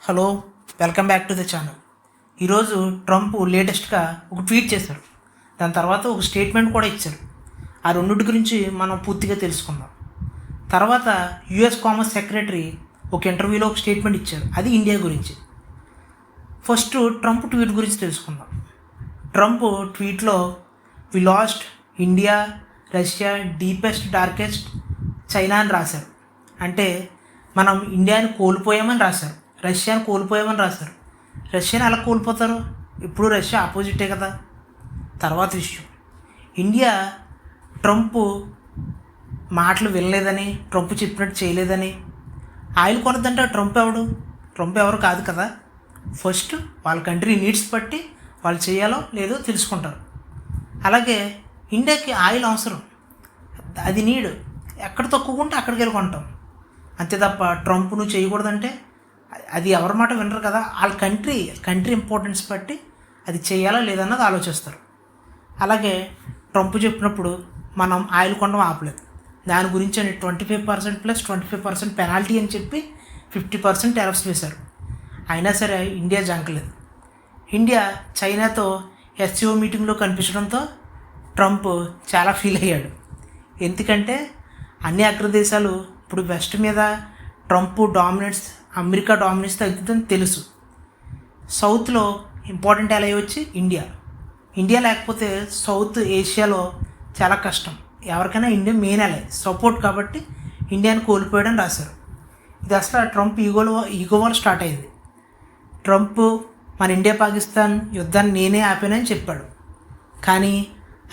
Hello, welcome back to the channel. ఈరోజు Trump లేటెస్ట్గా ఒక ట్వీట్ చేశారు. దాని తర్వాత ఒక స్టేట్మెంట్ కూడా ఇచ్చారు. ఆ రెండింటి గురించి మనం పూర్తిగా తెలుసుకుందాం. తర్వాత యుఎస్ కామర్స్ సెక్రటరీ ఒక ఇంటర్వ్యూలో ఒక స్టేట్మెంట్ ఇచ్చారు, అది ఇండియా గురించి. ఫస్ట్ ట్రంప్ ట్వీట్ గురించి తెలుసుకుందాం. ట్రంప్ ట్వీట్లో we lost India, Russia, deepest darkest China అని రాశారు. అంటే మనం ఇండియాని కోల్పోయామని రాశారు, రష్యాని కోల్పోయామని రాశారు. రష్యాని ఎలా కోల్పోతారు? ఇప్పుడు రష్యా ఆపోజిటే కదా. తర్వాత విషయం, ఇండియా ట్రంప్ మాటలు వినలేదని, ట్రంప్ చెప్పినట్టు చేయలేదని. ఆయిల్ కొనద్దంటే ట్రంప్ ఎవరు కాదు కదా. ఫస్ట్ వాళ్ళ కంట్రీ నీడ్స్ బట్టి వాళ్ళు చేయాలో లేదో తెలుసుకుంటారు. అలాగే ఇండియాకి ఆయిల్ అవసరం, అది నీడ్. ఎక్కడ తక్కువ ఉంటే అక్కడికి వెళ్ళి కొంటాం అంతే తప్ప ట్రంప్ నువ్వు చేయకూడదంటే అది ఎవరి మాట వినరు కదా. వాళ్ళ కంట్రీ ఇంపార్టెన్స్ బట్టి అది చేయాలా లేదన్నది ఆలోచిస్తారు. అలాగే ట్రంప్ చెప్పినప్పుడు మనం ఆయిల్ కొనడం ఆపలేదు. దాని గురించి అని 25% ప్లస్ 25% పెనాల్టీ అని చెప్పి 50% టారిఫ్స్ వేశారు. అయినా సరే ఇండియా జంకలేదు. ఇండియా చైనాతో ఎస్సీఓ మీటింగ్లో కనిపించడంతో ట్రంప్ చాలా ఫీల్ అయ్యాడు. ఎందుకంటే అన్ని అగ్రదేశాలు ఇప్పుడు వెస్ట్ మీద ట్రంప్ డామినెన్స్, అమెరికా డామినెన్స్ తగ్గుతుందని తెలుసు. సౌత్లో ఇంపార్టెంట్ అలై వచ్చి ఇండియా లేకపోతే సౌత్ ఏషియాలో చాలా కష్టం. ఎవరికైనా ఇండియా మెయిన్ అలై సపోర్ట్ కాబట్టి ఇండియాని కోల్పోయాడని రాశారు. ఇది అసలు ట్రంప్ ఈగో వల్ల స్టార్ట్ అయింది. ట్రంప్ మన ఇండియా పాకిస్తాన్ యుద్ధాన్ని నేనే ఆపానని చెప్పాడు. కానీ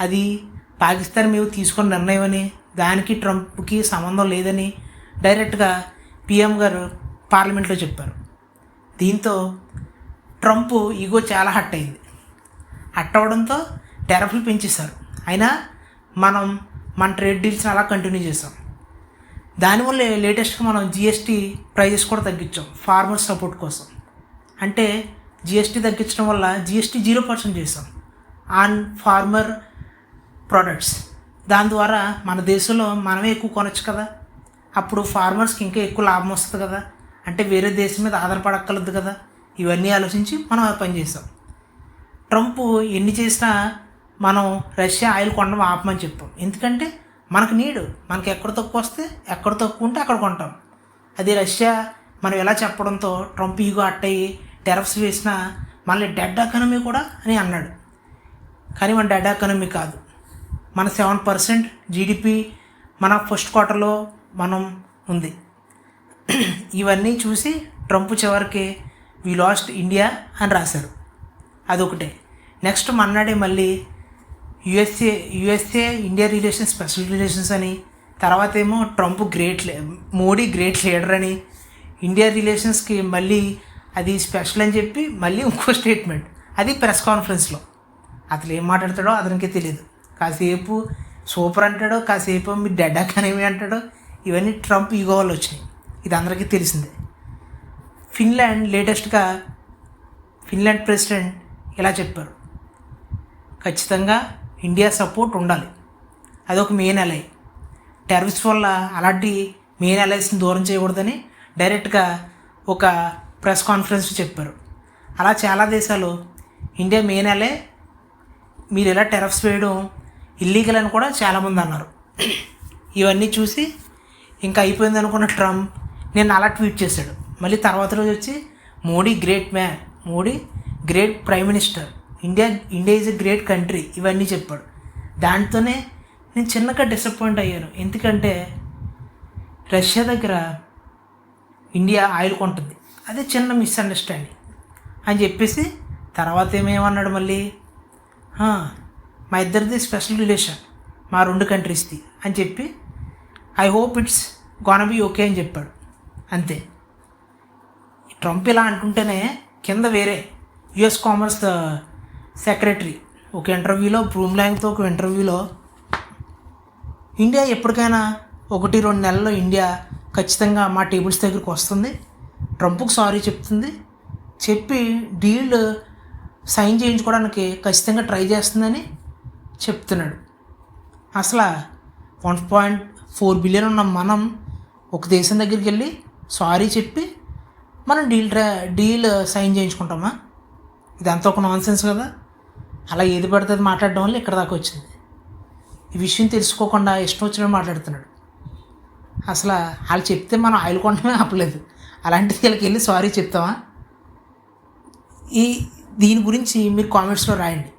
అది పాకిస్తాన్ మేము తీసుకున్న నిర్ణయం అని, దానికి ట్రంప్కి సంబంధం లేదని డైరెక్ట్గా పిఎం గారు పార్లమెంట్లో చెప్పారు. దీంతో ట్రంప్ ఈగో చాలా హట్ అయింది. హట్ అవ్వడంతో టారిఫ్లు పెంచేశారు. అయినా మన ట్రేడ్ డీల్స్ని అలా కంటిన్యూ చేసాం. దానివల్ల లేటెస్ట్గా మనం జిఎస్టీ ప్రైజెస్ కూడా తగ్గించాం ఫార్మర్ సపోర్ట్ కోసం. అంటే జిఎస్టీ తగ్గించడం వల్ల జిఎస్టీ 0% చేసాం ఆన్ ఫార్మర్ ప్రోడక్ట్స్. దాని ద్వారా మన దేశంలో మనమే ఎక్కువ కొనవచ్చు కదా. అప్పుడు ఫార్మర్స్కి ఇంకా ఎక్కువ లాభం వస్తుంది కదా. అంటే వేరే దేశం మీద ఆధారపడక్కర్లేదు కదా. ఇవన్నీ ఆలోచించి మనం పనిచేసాం. ట్రంప్ ఎన్ని చేసినా మనం రష్యా ఆయిల్ కొనడం ఆపమని చెప్పాం. ఎందుకంటే మనకు మనకి ఎక్కడ తక్కువ వస్తే ఎక్కడ తక్కువ ఉంటే అక్కడ కొంటాం. అది రష్యా మనం ఎలా చెప్పడంతో ట్రంప్ ఈగో అట్టయి టెరఫ్స్ వేసినా మళ్ళీ డెడ్ ఎకానమీ కూడా అని అన్నాడు. కానీ మన డెడ్ ఎకానమీ కాదు. మన 7% జీడిపి మన ఫస్ట్ క్వార్టర్లో మనం ఉంది. ఇవన్నీ చూసి ట్రంప్ చివరికి వి లాస్ట్ ఇండియా అని రాశారు. అదొకటే. నెక్స్ట్ మన్నాడే మళ్ళీ USA India relations special relations అని, తర్వాత ఏమో ట్రంప్ మోడీ గ్రేట్ లీడర్ అని, ఇండియా రిలేషన్స్కి మళ్ళీ అది స్పెషల్ అని చెప్పి మళ్ళీ ఇంకో స్టేట్మెంట్. అది ప్రెస్ కాన్ఫరెన్స్లో. అతను ఏం మాట్లాడతాడో అతనికే తెలియదు. కాసేపు సూపర్ అంటాడో, కాసేపు మీరు డెడ్ ఎకానమీ అంటాడో. ఇవన్నీ ట్రంప్ ఈగో వల్ల వచ్చినాయి. ఇది అందరికీ తెలిసిందే. లేటెస్ట్గా ఫిన్లాండ్ ప్రెసిడెంట్ ఇలా చెప్పారు, ఖచ్చితంగా ఇండియా సపోర్ట్ ఉండాలి, అదొక మెయిన్ అలై. టెర్రరిస్ట్ వల్ల అలాంటి మెయిన్ అలైస్ని దూరం చేయకూడదని డైరెక్ట్గా ఒక ప్రెస్ కాన్ఫరెన్స్ చెప్పారు. అలా చాలా దేశాలు ఇండియా మెయిన్ అలై, మీరు ఇలా టెరఫ్స్ వేయడం ఇల్లీగల్ అని కూడా చాలామంది అన్నారు. ఇవన్నీ చూసి ఇంకా అయిపోయింది అనుకున్న ట్రంప్ నేను అలా ట్వీట్ చేశాడు. మళ్ళీ తర్వాత రోజు వచ్చి Modi great man, Modi great prime minister, India is a great country, ఇవన్నీ చెప్పాడు. దాంతోనే నేను చిన్నగా డిసప్పాయింట్ అయ్యాను. ఎందుకంటే రష్యా దగ్గర ఇండియా ఆయిల్ కొంటుంది, అదే చిన్న మిస్అండర్స్టాండింగ్ అని చెప్పేసి తర్వాత ఏమేమన్నాడు మళ్ళీ, మా ఇద్దరిది స్పెషల్ రిలేషన్, మా 2 కంట్రీస్ది అని చెప్పి I hope it's gonna be okay అని చెప్పాడు. అంతే. ట్రంప్ ఇలా అంటుంటేనే కింద వేరే యుఎస్ కామర్స్ సెక్రటరీ ఒక ఇంటర్వ్యూలో, బ్లూమ్లాంగ్తో ఒక ఇంటర్వ్యూలో, ఇండియా ఎప్పటికైనా 1-2 నెలల్లో ఇండియా ఖచ్చితంగా మా టేబుల్స్ దగ్గరికి వస్తుంది, ట్రంప్కి సారీ చెప్పి డీల్ సైన్ చేయించుకోవడానికి ఖచ్చితంగా ట్రై చేస్తుందని చెప్తున్నాడు. అసలు 1.4 బిలియన్ ఉన్న మనం ఒక దేశం దగ్గరికి వెళ్ళి సారీ చెప్పి మనం డీల్ సైన్ చేయించుకుంటామా? ఇదంతా ఒక నాన్సెన్స్ కదా. అలా ఏది పడితే అది మాట్లాడడం వల్ల ఇక్కడ దాకా వచ్చింది. ఈ విషయం తెలుసుకోకుండా ఇష్టం వచ్చినట్టు మాట్లాడుతున్నాడు. అసలు వాళ్ళు చెప్తే మనం ఆయిల్ కొనడమే ఆపలేదు, అలాంటిది వీళ్ళకి వెళ్ళి సారీ చెప్తామా? దీని గురించి మీరు కామెంట్స్లో రాయండి.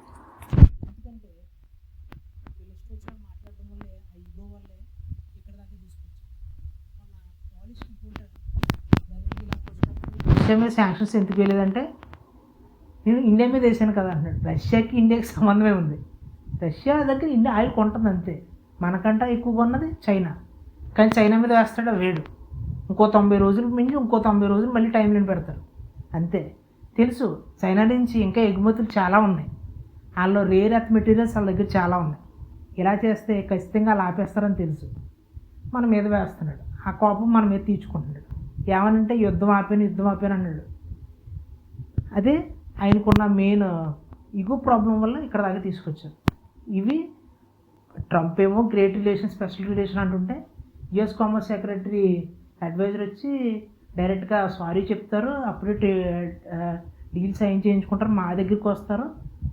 రష్యా మీద శాంక్షన్స్ ఎందుకు వేయలేదంటే, నేను ఇండియా మీద వేసాను కదా అంటున్నాడు. రష్యాకి ఇండియాకి సంబంధమే ఉంది. రష్యా దగ్గర ఇండియా ఆయిల్ కొంటుంది అంతే. మనకంటే ఎక్కువ కొన్నది చైనా, కానీ చైనా మీద వేస్తాడు వేడు. ఇంకో 90 రోజులు మించి ఇంకో 90 రోజులు మళ్ళీ టైం లైన్ పెడతారు అంతే. తెలుసు చైనా నుంచి ఇంకా ఎగుమతులు చాలా ఉన్నాయి, వాళ్ళలో రేర్ ఎర్త్ మెటీరియల్స్ వాళ్ళ దగ్గర చాలా ఉన్నాయి. ఇలా చేస్తే ఖచ్చితంగా అలా ఆపేస్తారని తెలుసు, మన మీద వేస్తున్నాడు. ఆ కోపం మన మీద తీర్చుకుంటున్నాడు. ఏమనంటే యుద్ధం ఆపాను అన్నాడు. అదే ఆయనకున్న మెయిన్ ఇగో ప్రాబ్లం వల్ల ఇక్కడ దాకా తీసుకొచ్చారు. ఇవి ట్రంప్ ఏమో గ్రేట్ రిలేషన్, స్పెషల్ రిలేషన్ అంటుంటే, యుఎస్ కామర్స్ సెక్రటరీ అడ్వైజర్ వచ్చి డైరెక్ట్గా సారీ చెప్తారు, అప్పుడే డీల్ సైన్ చేయించుకుంటారు, మా దగ్గరికి వస్తారు,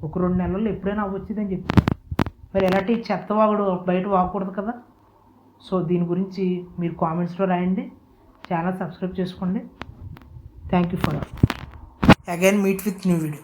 ఒక 2 నెలల్లో ఎప్పుడైనా అవ్వచ్చుదని చెప్తారు. మరి ఎలాంటి చెత్త వాగుడు బయట వాగకూడదు కదా. సో దీని గురించి మీరు కామెంట్స్లో రాయండి, ఛానల్ సబ్స్క్రైబ్ చేసుకోండి. Thank you for again meet with new video.